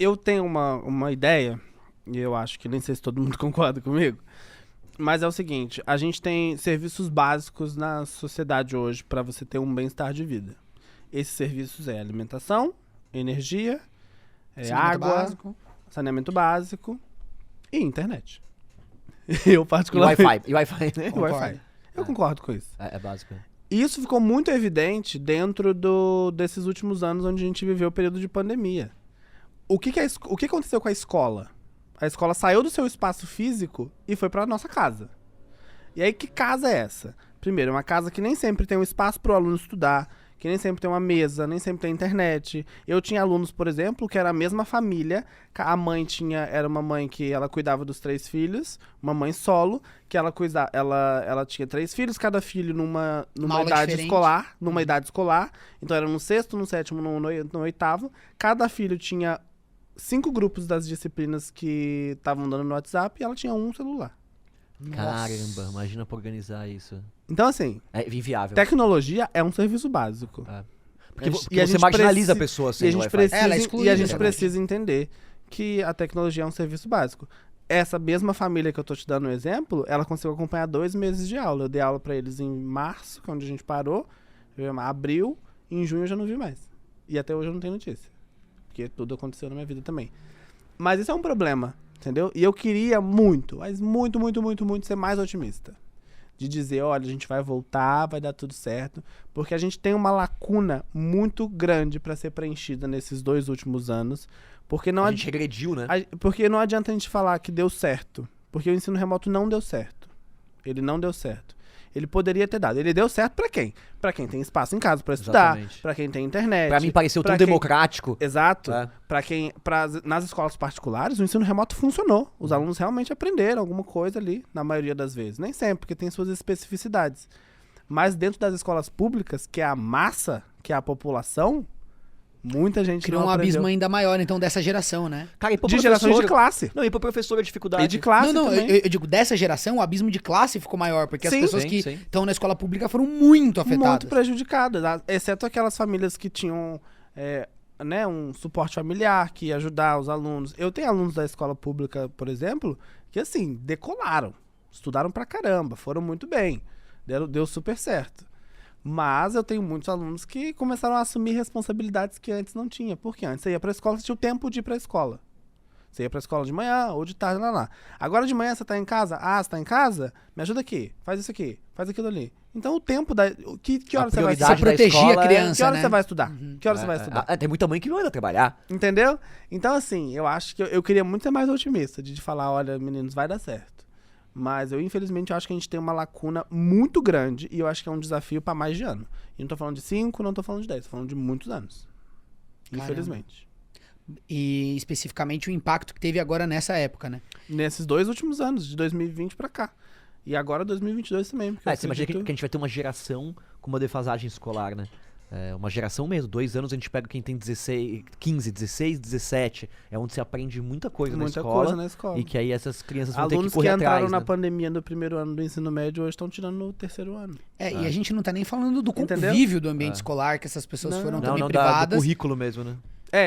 Eu tenho uma ideia, e eu acho que nem sei se todo mundo concorda comigo, mas é o seguinte, a gente tem serviços básicos na sociedade hoje para você ter um bem-estar de vida. Esses serviços é alimentação, energia, água, saneamento básico e internet. Eu particularmente... E Wi-Fi, né? E Wi-Fi. Eu concordo com isso. É básico. E isso ficou muito evidente dentro desses últimos anos onde a gente viveu o período de pandemia. O que aconteceu com a escola? A escola saiu do seu espaço físico e foi para nossa casa. E aí, que casa é essa? Primeiro, uma casa que nem sempre tem um espaço para o aluno estudar, que nem sempre tem uma mesa, nem sempre tem internet. Eu tinha alunos, por exemplo, que era a mesma família. A mãe era uma mãe que ela cuidava dos 3 filhos, uma mãe solo, que ela tinha 3 filhos, cada filho numa idade escolar, Então era no 6º, no 7º, no 8º. Cada filho tinha 5 grupos das disciplinas que estavam dando no WhatsApp e ela tinha um celular. Caramba, imagina pra organizar isso. Então, assim, é inviável. Tecnologia é um serviço básico. Porque você marginaliza a pessoa sem e a gente precisa entender que a tecnologia é um serviço básico. Essa mesma família que eu tô te dando um exemplo, ela conseguiu acompanhar 2 meses de aula. Eu dei aula pra eles em março, que é onde a gente parou, abril, e em junho eu já não vi mais. E até hoje eu não tenho notícia. Porque tudo aconteceu na minha vida também. Mas isso é um problema, entendeu? E eu queria muito, mas muito, muito, muito, muito ser mais otimista. De dizer, olha, a gente vai voltar, vai dar tudo certo. Porque a gente tem uma lacuna muito grande para ser preenchida nesses 2 últimos anos. Porque a gente regrediu, né? Porque não adianta a gente falar que deu certo. Porque o ensino remoto não deu certo. Ele não deu certo. Ele poderia ter dado. Ele deu certo pra quem? Pra quem tem espaço em casa pra estudar. Exatamente. Pra quem tem internet. Pra mim pareceu tão democrático. Exato. Nas escolas particulares, o ensino remoto funcionou. Os alunos realmente aprenderam alguma coisa ali, na maioria das vezes. Nem sempre, porque tem suas especificidades. Mas dentro das escolas públicas, que é a massa, que é a população, muita gente criou um abismo ainda maior, então, dessa geração, né? Cara, de geração de classe. Não, e pro professor a dificuldade. E de classe também. Eu digo, dessa geração, o abismo de classe ficou maior, porque as pessoas que estão na escola pública foram muito afetadas. Muito prejudicadas, exceto aquelas famílias que tinham um suporte familiar, que ia ajudar os alunos. Eu tenho alunos da escola pública, por exemplo, que assim, decolaram, estudaram pra caramba, foram muito bem, deu super certo. Mas eu tenho muitos alunos que começaram a assumir responsabilidades que antes não tinha. Porque antes você ia pra escola, você tinha o tempo de ir pra escola. Você ia pra escola de manhã ou de tarde, lá. Agora de manhã você tá em casa? Ah, você tá em casa? Me ajuda aqui, faz isso aqui, faz aquilo ali. Então o tempo da... Que hora você vai estudar? Você protegia a criança, que hora né? você vai estudar? Que hora você vai estudar? Tem muita mãe que não anda trabalhar. Entendeu? Então assim, eu acho que eu queria muito ser mais otimista, de falar, olha, meninos, vai dar certo. Mas eu, infelizmente, acho que a gente tem uma lacuna muito grande e eu acho que é um desafio para mais de ano. E não tô falando de 5, não tô falando de 10, tô falando de muitos anos. Caramba. Infelizmente. E especificamente o impacto que teve agora nessa época, né? Nesses 2 últimos anos, de 2020 para cá. E agora 2022 também. Você imagina que a gente vai ter uma geração com uma defasagem escolar, né? Uma geração mesmo, 2 anos a gente pega quem tem 15, 16, 17, é onde se aprende muita coisa na escola. E que aí essas crianças vão ter que correr atrás. Alunos que entraram na pandemia no primeiro ano do ensino médio hoje estão tirando no 3º ano. E a gente não tá nem falando do convívio do ambiente escolar, que essas pessoas foram também privadas. Do currículo mesmo, né?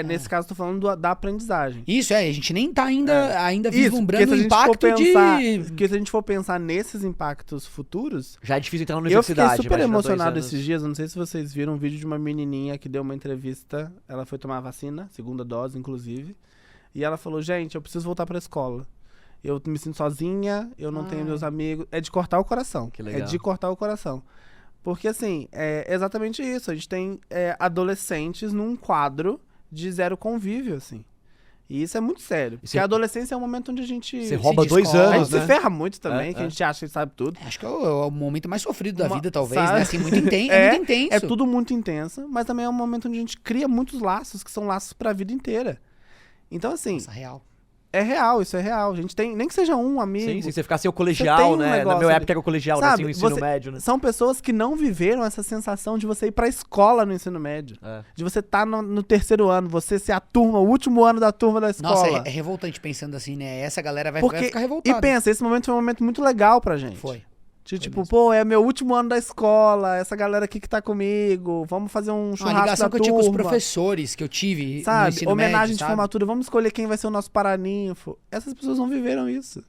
Nesse caso eu tô falando da aprendizagem. Isso, a gente nem tá ainda vislumbrando o impacto Porque se a gente for pensar nesses impactos futuros... Já é difícil entrar na universidade. Eu fiquei super emocionado esses dias, eu não sei se vocês viram um vídeo de uma menininha que deu uma entrevista, ela foi tomar a vacina, 2ª dose, inclusive, e ela falou, gente, eu preciso voltar pra escola. Eu me sinto sozinha, eu não tenho meus amigos... É de cortar o coração. Que legal. É de cortar o coração. Porque, assim, é exatamente isso. A gente tem adolescentes num quadro de 0 convívio, assim. E isso é muito sério. Porque a adolescência é um momento onde a gente... Você rouba 2 anos, a gente se ferra muito também, que a gente acha que sabe tudo. Acho que é o momento mais sofrido da vida, talvez, né? Assim, muito muito intenso. É tudo muito intenso, mas também é um momento onde a gente cria muitos laços, que são laços pra vida inteira. Então, assim... Nossa, real. É real, isso é real. A gente tem, nem que seja um amigo. Sim, você ficar sem o colegial, né? Na minha época era o colegial, sabe, assim, o ensino médio, né? São pessoas que não viveram essa sensação de você ir pra escola no ensino médio. De você estar no 3º ano, você ser a turma, o último ano da turma da escola. Nossa, é revoltante pensando assim, né? Essa galera vai ficar revoltada. E pensa, esse momento foi um momento muito legal pra gente. Foi. Tipo, pô, é meu último ano da escola, essa galera aqui que tá comigo, vamos fazer um churrasco da turma. A ligação que eu tinha com os professores que eu tive sabe? No ensino homenagem médio, de formatura, vamos escolher quem vai ser o nosso paraninfo. Essas pessoas não viveram isso.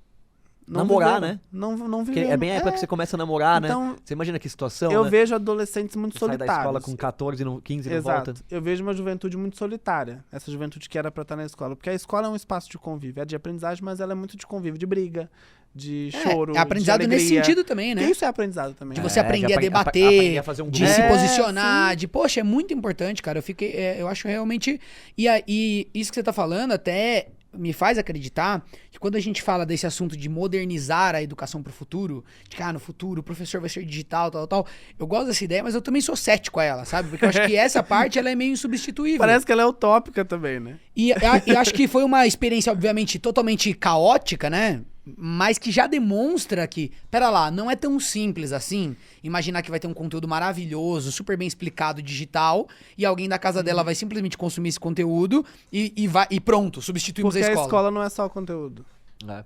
Namorar, né? Não viveram. É bem a época que você começa a namorar, então, né? Você imagina que situação, eu vejo adolescentes muito você solitários. Sai da escola com 14, 15 e não volta. Eu vejo uma juventude muito solitária. Essa juventude que era pra estar na escola. Porque a escola é um espaço de convívio. É de aprendizagem, mas ela é muito de convívio, de briga, de choro, é aprendizado de alegria. nesse sentido também, né? Porque isso é aprendizado também. De você aprender a debater, aprender a fazer um de se posicionar, poxa, é muito importante, cara. Eu acho realmente... E isso que você tá falando até me faz acreditar que quando a gente fala desse assunto de modernizar a educação pro futuro, de que no futuro o professor vai ser digital, tal, eu gosto dessa ideia, mas eu também sou cético a ela, sabe? Porque eu acho que essa parte ela é meio insubstituível. Parece que ela é utópica também, né? E acho que foi uma experiência, obviamente, totalmente caótica, né? Mas que já demonstra que, pera lá, não é tão simples assim imaginar que vai ter um conteúdo maravilhoso, super bem explicado, digital, e alguém da casa dela vai simplesmente consumir esse conteúdo e pronto, substituímos a escola. Porque a escola não é só o conteúdo.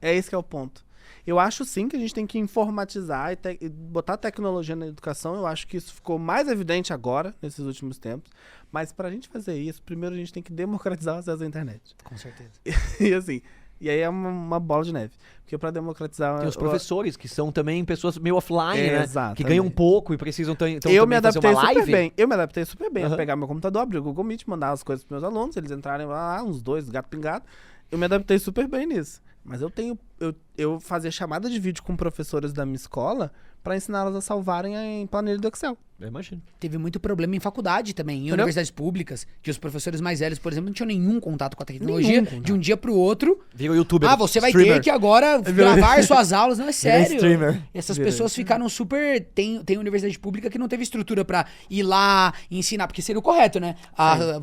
É esse que é o ponto. Eu acho sim que a gente tem que informatizar e botar tecnologia na educação. Eu acho que isso ficou mais evidente agora, nesses últimos tempos. Mas pra gente fazer isso, primeiro a gente tem que democratizar o acesso à internet. Com certeza. E assim... E aí é uma bola de neve. Porque pra democratizar... Tem os professores, que são também pessoas meio offline, né? Exatamente. Que ganham pouco e precisam eu me adaptei super bem. Eu me adaptei super bem a pegar meu computador, abrir o Google Meet, mandar as coisas pros meus alunos, eles entrarem lá, uns 2, gato pingado. Eu me adaptei super bem nisso. Mas eu fazia chamada de vídeo com professores da minha escola pra ensiná-las a salvarem em planilha do Excel. Eu imagino. Teve muito problema em faculdade também, em universidades públicas, que os professores mais velhos, por exemplo, não tinham nenhum contato com a tecnologia. De um dia pro outro. Vira o youtuber. Você vai ter que agora gravar suas aulas. Não, é sério. Streamer. Essas pessoas ficaram super... Tem universidade pública que não teve estrutura pra ir lá e ensinar, porque seria o correto, né?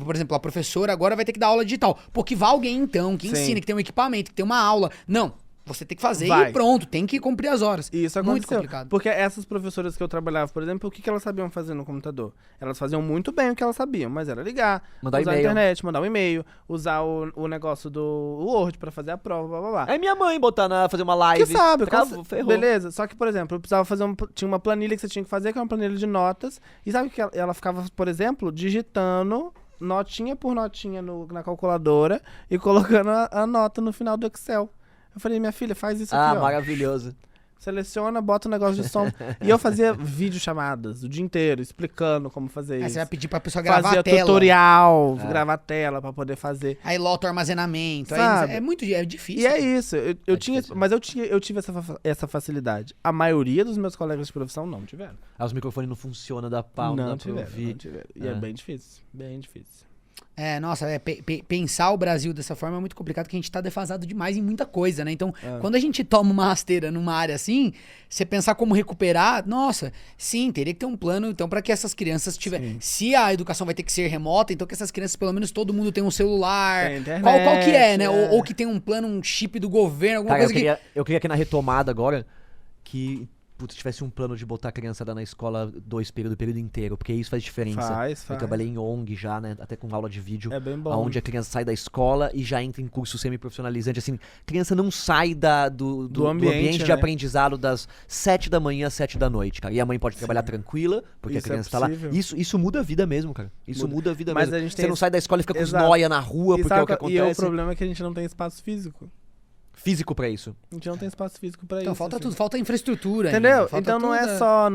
Por exemplo, a professora agora vai ter que dar aula digital. Pô, que vá alguém então, que ensine, que tem um equipamento, que tem uma aula. Não. Você tem que fazer e pronto, tem que cumprir as horas. E isso aconteceu. Muito complicado. Porque essas professoras que eu trabalhava, por exemplo, o que elas sabiam fazer no computador? Elas faziam muito bem o que elas sabiam, mas era ligar, usar a internet, mandar um e-mail, usar o negócio do Word pra fazer a prova, blá, blá, blá. Aí minha mãe fazer uma live. Que sabe, ferrou. Beleza. Só que, por exemplo, eu precisava fazer tinha uma planilha que você tinha que fazer, que é uma planilha de notas. E sabe que ela ficava, por exemplo, digitando notinha por notinha na calculadora e colocando a nota no final do Excel. Eu falei, minha filha, faz isso aqui, ó. Maravilhoso. Seleciona, bota um negócio de som. E eu fazia videochamadas o dia inteiro, explicando como fazer isso. Você vai pedir pra pessoa gravar a tela. Fazia tutorial, gravar a tela pra poder fazer. Aí lota o armazenamento. Aí é difícil. E é isso. Eu tive essa facilidade. A maioria dos meus colegas de profissão não tiveram. Os microfones não funcionam da pau, não tiveram. E é bem difícil. Bem difícil. Nossa, pensar o Brasil dessa forma é muito complicado, porque a gente tá defasado demais em muita coisa, né? Então, quando a gente toma uma rasteira numa área assim, você pensar como recuperar, nossa, sim, teria que ter um plano, então, para que essas crianças tiverem... Se a educação vai ter que ser remota, então que essas crianças, pelo menos todo mundo tenha um celular. Internet, qual que é, né? Ou que tenha um plano, um chip do governo, alguma coisa eu queria que na retomada agora, que... tivesse um plano de botar a criançada na escola período inteiro, porque isso faz diferença. Faz. Eu trabalhei em ONG já, né, até com aula de vídeo. É bem bom. Onde a criança sai da escola e já entra em curso semi-profissionalizante, assim, criança não sai do ambiente de aprendizado das 7 da manhã às 7 da noite, cara. E a mãe pode trabalhar tranquila, porque isso a criança tá lá. Isso muda a vida mesmo, cara. Isso muda a vida mesmo. Você não sai da escola e fica com os noia na rua, porque é o que acontece. E o problema é que a gente não tem espaço físico. Físico pra isso. A gente não tem espaço físico pra isso. Então falta tudo, falta infraestrutura. Entendeu? Então não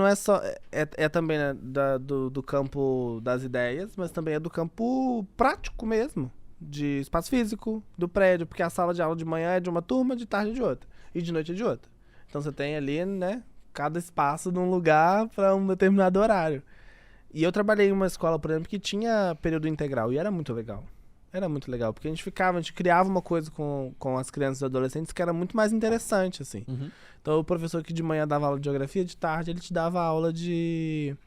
é só. É também, né, do campo das ideias, mas também é do campo prático mesmo. De espaço físico, do prédio, porque a sala de aula de manhã é de uma turma, de tarde é de outra. E de noite é de outra. Então você tem ali, né, cada espaço num lugar pra um determinado horário. E eu trabalhei em uma escola, por exemplo, que tinha período integral, e era muito legal. Era muito legal, porque a gente criava uma coisa com as crianças e adolescentes que era muito mais interessante, assim. Uhum. Então, o professor que de manhã dava aula de geografia, de tarde ele te dava aula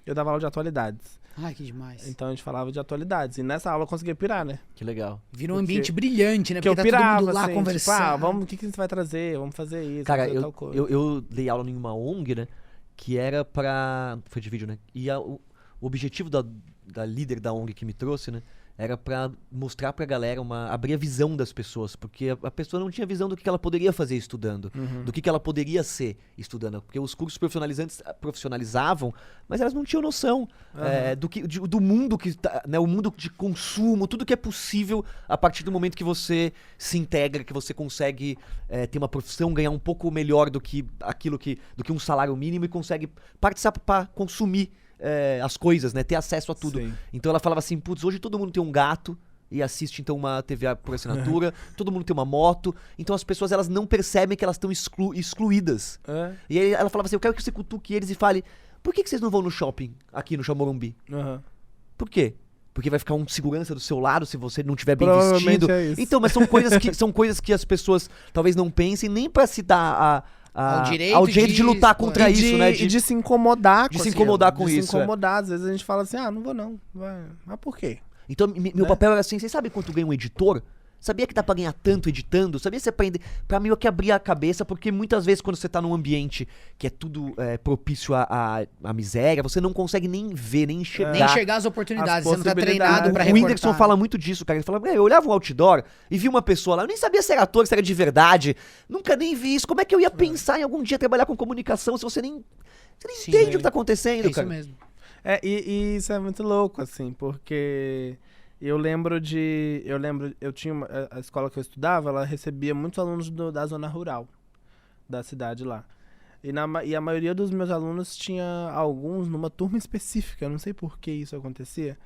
eu dava aula de atualidades. Ai, que demais. Então, a gente falava de atualidades. E nessa aula eu conseguia pirar, né? Que legal. Vira um ambiente brilhante, né? Porque eu pirava, todo mundo lá assim, conversando. o que você vai trazer? Vamos fazer isso, cara, tal coisa. Eu dei aula em uma ONG, né? Que era pra... Foi de vídeo, né? E o objetivo da líder da ONG que me trouxe, né? era pra mostrar pra galera, abrir a visão das pessoas, porque a pessoa não tinha visão do que ela poderia fazer estudando, do que ela poderia ser estudando, porque os cursos profissionalizantes profissionalizavam, mas elas não tinham noção do mundo que né, o mundo de consumo, tudo que é possível a partir do momento que você se integra, que você consegue ter uma profissão, ganhar um pouco melhor do que um salário mínimo e consegue participar para consumir as coisas, né? Ter acesso a tudo. Sim. Então ela falava assim, putz, hoje todo mundo tem um gato e assiste então uma TV por assinatura, todo mundo tem uma moto, então as pessoas elas não percebem que elas estão excluídas. E aí ela falava assim, eu quero que você cutuque eles e fale, por que vocês não vão no shopping aqui no Morumbi? Por quê? Porque vai ficar um segurança do seu lado se você não tiver bem vestido. É isso. Então, mas são coisas que as pessoas talvez não pensem nem pra se dar ao direito de lutar contra isso, né? De se incomodar com isso. De se incomodar com isso. De se incomodar. Às vezes a gente fala assim, não vou não. Mas por quê? Então, meu papel era assim, vocês sabem quanto ganha um editor? Sabia que dá pra ganhar tanto editando? Sabia que você aprende? Pra mim, eu que abrir a cabeça, porque muitas vezes quando você tá num ambiente que é tudo propício à miséria, você não consegue nem ver, nem enxergar. Nem enxergar as oportunidades, você não tá treinado pra reportar. O Whindersson fala muito disso, cara. Ele fala, eu olhava um outdoor e vi uma pessoa lá, eu nem sabia se era ator, se era de verdade, nunca nem vi isso. Como é que eu ia pensar em algum dia trabalhar com comunicação se você nem entende o que tá acontecendo, cara? Isso mesmo. E isso é muito louco, assim, porque... Eu tinha a escola que eu estudava, ela recebia muitos alunos da zona rural da cidade lá. E a maioria dos meus alunos tinha alguns numa turma específica, eu não sei por que isso acontecia.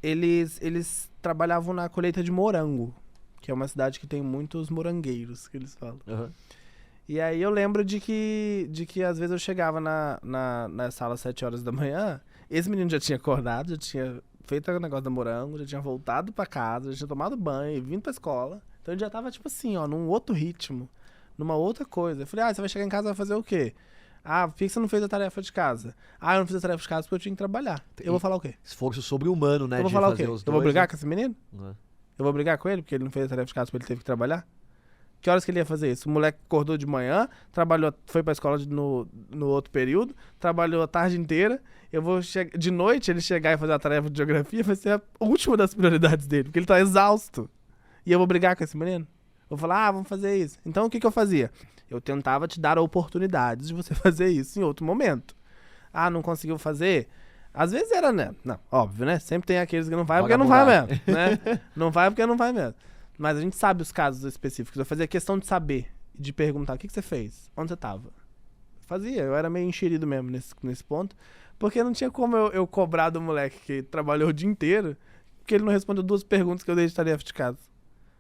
Eles trabalhavam na colheita de morango, que é uma cidade que tem muitos morangueiros, que eles falam. E aí eu lembro de que às vezes eu chegava na sala às 7 horas da manhã, esse menino já tinha acordado, já tinha feito o negócio do morango, já tinha voltado pra casa, já tinha tomado banho, vindo pra escola. Então ele já tava, tipo assim, num outro ritmo, numa outra coisa. Eu falei, você vai chegar em casa e vai fazer o quê? Por que você não fez a tarefa de casa? Eu não fiz a tarefa de casa porque eu tinha que trabalhar. Eu vou falar o quê? Esforço sobre-humano, né? Eu vou falar o quê? Eu vou brigar com esse menino? Não. Eu vou brigar com ele porque ele não fez a tarefa de casa porque ele teve que trabalhar? Que horas que ele ia fazer isso? O moleque acordou de manhã, foi pra escola no outro período, trabalhou a tarde inteira. Eu vou de noite ele chegar e fazer a tarefa de geografia, vai ser a última das prioridades dele, porque ele tá exausto. E eu vou brigar com esse menino? Eu vou falar, vamos fazer isso. Então o que eu fazia? Eu tentava te dar oportunidades de você fazer isso em outro momento. Não conseguiu fazer? Às vezes era, né? Não, óbvio, né? Sempre tem aqueles que não vai porque não vai mesmo, né? Não vai porque não vai mesmo. Mas a gente sabe os casos específicos. Eu fazia questão de saber, de perguntar, o que você fez? Onde você tava? Eu era meio enxerido mesmo nesse ponto. Porque não tinha como eu cobrar do moleque que trabalhou o dia inteiro, porque ele não respondeu 2 perguntas que eu dei de tarefa de casa.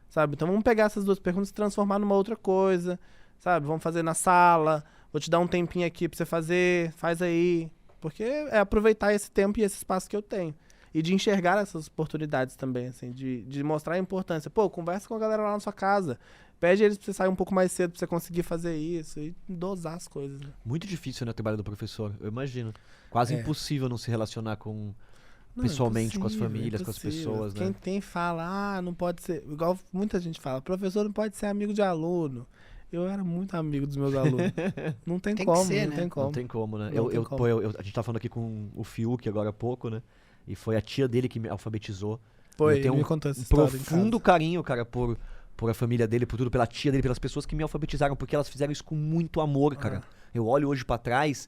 Sabe? Então vamos pegar essas 2 perguntas e transformar numa outra coisa, sabe? Vamos fazer na sala, vou te dar um tempinho aqui pra você fazer, faz aí. Porque é aproveitar esse tempo e esse espaço que eu tenho. E de enxergar essas oportunidades também, assim, de mostrar a importância. Conversa com a galera lá na sua casa. Pede eles pra você sair um pouco mais cedo pra você conseguir fazer isso e dosar as coisas. Né? Muito difícil, né, o trabalho do professor, eu imagino. Quase impossível não se relacionar pessoalmente com as famílias, com as pessoas, né? Quem fala, não pode ser... Igual muita gente fala, professor não pode ser amigo de aluno. Eu era muito amigo dos meus alunos. Não tem como, ser, não né? tem como. Não tem como, né? A gente tá falando aqui com o Fiuk agora há pouco, né? E foi a tia dele que me alfabetizou. Eu tenho um profundo carinho, cara, por a família dele, por tudo, pela tia dele, pelas pessoas que me alfabetizaram, porque elas fizeram isso com muito amor, cara. Eu olho hoje pra trás,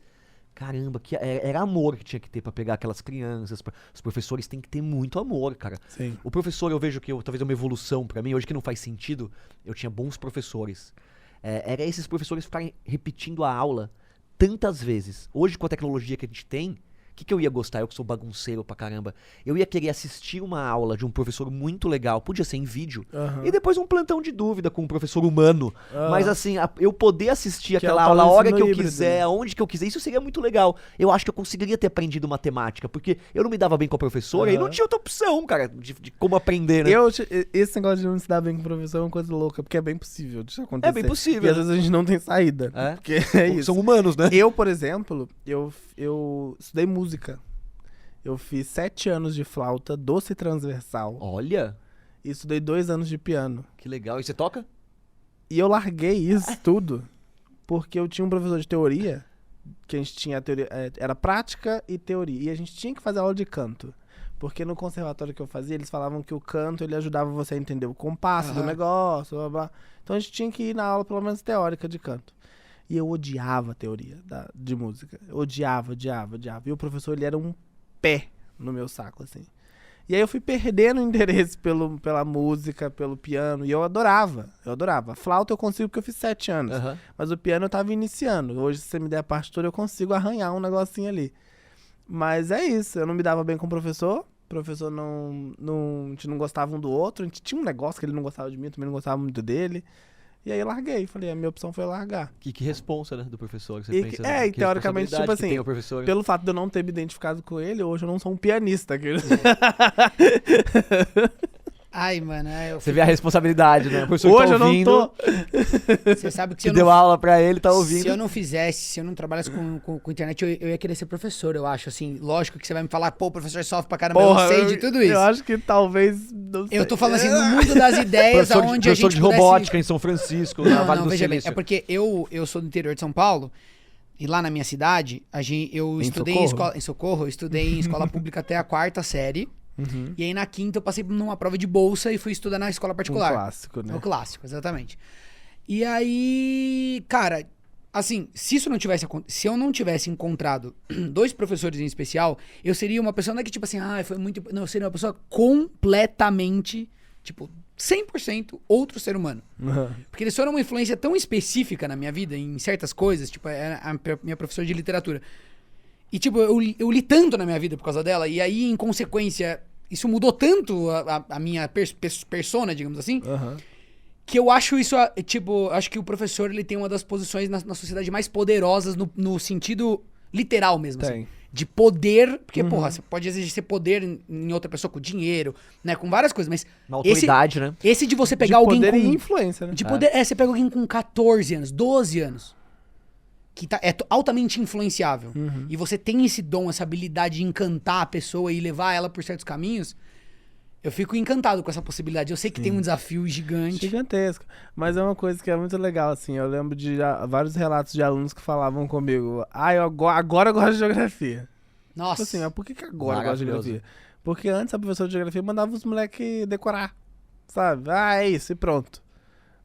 caramba, que era amor que tinha que ter pra pegar aquelas crianças. Os professores têm que ter muito amor, cara. Sim. O professor, eu vejo que talvez é uma evolução pra mim, hoje que não faz sentido, eu tinha bons professores. Era esses professores ficarem repetindo a aula tantas vezes. Hoje, com a tecnologia que a gente tem, o que eu ia gostar? Eu que sou bagunceiro pra caramba. Eu ia querer assistir uma aula de um professor muito legal. Podia ser em vídeo. E depois um plantão de dúvida com um professor humano. Mas assim, eu poder assistir aquela aula a hora que eu quiser, aonde que eu quiser, isso seria muito legal. Eu acho que eu conseguiria ter aprendido matemática, porque eu não me dava bem com a professora e não tinha outra opção, cara, de como aprender, né? Esse negócio de não se dar bem com o professor é uma coisa louca, porque é bem possível de isso acontecer. É bem possível. E às vezes a gente não tem saída. Porque é isso. São humanos, né? Eu, por exemplo, eu estudei música. Eu fiz 7 anos de flauta doce transversal. Olha! E estudei 2 anos de piano. Que legal. E você toca? E eu larguei isso tudo porque eu tinha um professor de teoria, que a gente tinha teoria, era prática e teoria. E a gente tinha que fazer aula de canto. porque no conservatório que eu fazia, eles falavam que o canto, ele ajudava você a entender o compasso do negócio, blá, blá. Então a gente tinha que ir na aula, pelo menos teórica, de canto. E eu odiava a teoria de música. Eu odiava. E o professor, ele era um pé no meu saco, assim. E aí eu fui perdendo o interesse pela música, pelo piano, e eu adorava. A flauta eu consigo porque eu fiz 7 anos, mas o piano eu tava iniciando. Hoje, se você me der a partitura, eu consigo arranhar um negocinho ali. Mas é isso, eu não me dava bem com o professor a gente não gostava um do outro, a gente tinha um negócio que ele não gostava de mim, eu também não gostava muito dele. E aí eu larguei, falei, a minha opção foi largar. Que responsa, né, do professor que você pensa. E teoricamente, tipo assim, pelo fato de eu não ter me identificado com ele, hoje eu não sou um pianista. Ai, mano. Você vê a responsabilidade, né? O professor hoje tá ouvindo, eu não tô... Você sabe que se deu aula pra ele, tá ouvindo. Se eu não trabalhasse com internet, eu ia querer ser professor, eu acho, assim. Lógico que você vai me falar, pô, o professor sofre pra caramba, eu sei de tudo isso. Eu acho que talvez... Não sei. Eu tô falando assim, no mundo das ideias, aonde a gente professor de robótica em São Francisco, na Vale do veja bem, Silício. é porque eu sou do interior de São Paulo, e lá na minha cidade, eu estudei em Socorro, eu estudei em escola pública até a 4ª série. E aí na 5ª eu passei numa prova de bolsa e fui estudar na escola particular. Um clássico, né? O clássico, exatamente. E aí, cara, assim, se eu não tivesse encontrado 2 professores em especial, eu seria uma pessoa, não é que tipo assim, foi muito... Não, eu seria uma pessoa completamente, tipo, 100% outro ser humano. Porque eles foram uma influência tão específica na minha vida, em certas coisas, tipo, a minha professora de literatura. E, tipo, eu li tanto na minha vida por causa dela, e aí, em consequência, isso mudou tanto a minha persona, digamos assim, que eu acho isso, tipo, acho que o professor, ele tem uma das posições na sociedade mais poderosas no sentido literal mesmo, assim. De poder, porque, porra, você pode exercer poder em outra pessoa com dinheiro, né, com várias coisas, mas... Uma autoridade, né? Esse de você pegar alguém com... De poder e influência, né? De poder, você pega alguém com 14 anos, 12 anos... que é altamente influenciável, e você tem esse dom, essa habilidade de encantar a pessoa e levar ela por certos caminhos, eu fico encantado com essa possibilidade. Eu sei que tem um desafio gigante. Gigantesco. Mas é uma coisa que é muito legal, assim. Eu lembro de vários relatos de alunos que falavam comigo, agora eu gosto de geografia. Nossa. Tipo assim, mas por que agora eu gosto de geografia? Porque antes a professora de geografia mandava os moleques decorar, sabe? É isso, e pronto.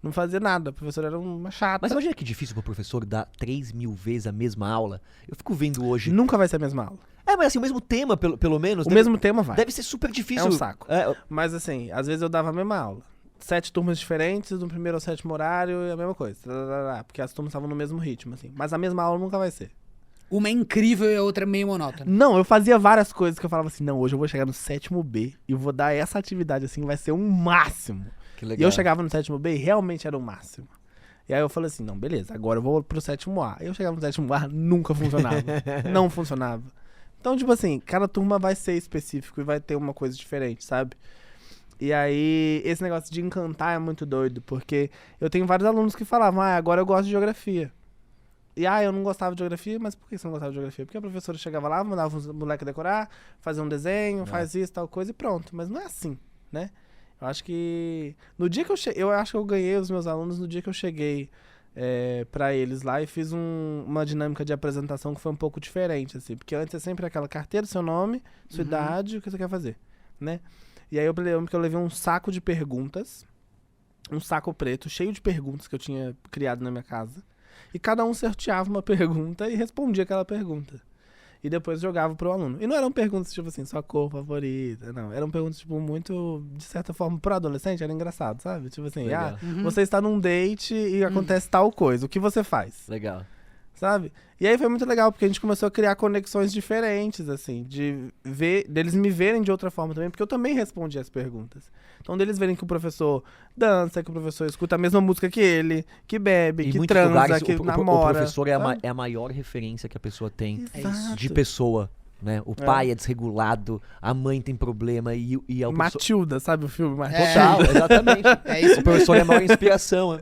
Não fazia nada, a professora era uma chata. Mas imagina que difícil pro professor dar 3.000 vezes a mesma aula. Eu fico vendo hoje... Nunca vai ser a mesma aula. Mas assim, o mesmo tema, pelo menos... O mesmo tema vai. Deve ser super difícil. É um saco. Mas assim, às vezes eu dava a mesma aula. 7 turmas diferentes, do primeiro ao 7º horário, e a mesma coisa. Porque as turmas estavam no mesmo ritmo, assim. Mas a mesma aula nunca vai ser. Uma é incrível e a outra é meio monótona. Não, eu fazia várias coisas que eu falava assim, não, hoje eu vou chegar no 7º B e vou dar essa atividade, assim, vai ser um máximo. Que legal. E eu chegava no 7º B e realmente era o máximo. E aí eu falei assim, não, beleza, agora eu vou pro 7º A. Eu chegava no 7º A, nunca funcionava. Não funcionava. Então, tipo assim, cada turma vai ser específico e vai ter uma coisa diferente, sabe? E aí, esse negócio de encantar é muito doido, porque eu tenho vários alunos que falavam, agora eu gosto de geografia. E eu não gostava de geografia, mas por que você não gostava de geografia? Porque a professora chegava lá, mandava os moleques decorar, fazer um desenho, faz isso, tal coisa e pronto. Mas não é assim, né? Eu acho que no dia que eu acho que eu ganhei os meus alunos no dia que eu cheguei pra eles lá e fiz uma dinâmica de apresentação que foi um pouco diferente, assim. Porque antes é sempre aquela carteira, seu nome, sua idade, o que você quer fazer, né? E aí eu lembro que eu levei um saco de perguntas, um saco preto cheio de perguntas que eu tinha criado na minha casa. E cada um sorteava uma pergunta e respondia aquela pergunta. E depois jogava pro aluno. E não eram perguntas, tipo assim, sua cor favorita, não. Eram perguntas, tipo, muito, de certa forma, pro adolescente era engraçado, sabe? Tipo assim, você está num date e acontece tal coisa, o que você faz? Legal. Sabe? E aí foi muito legal, porque a gente começou a criar conexões diferentes, assim, deles me verem de outra forma também, porque eu também respondi as perguntas. Então, deles verem que o professor dança, que o professor escuta a mesma música que ele, que bebe, que transa, lugares, que namora. O professor é a maior referência que a pessoa tem de pessoa, né? O pai é desregulado, a mãe tem problema e é o professor... Matilda, sabe o filme Matilda? Total, exatamente. É isso. O professor é a maior inspiração, né?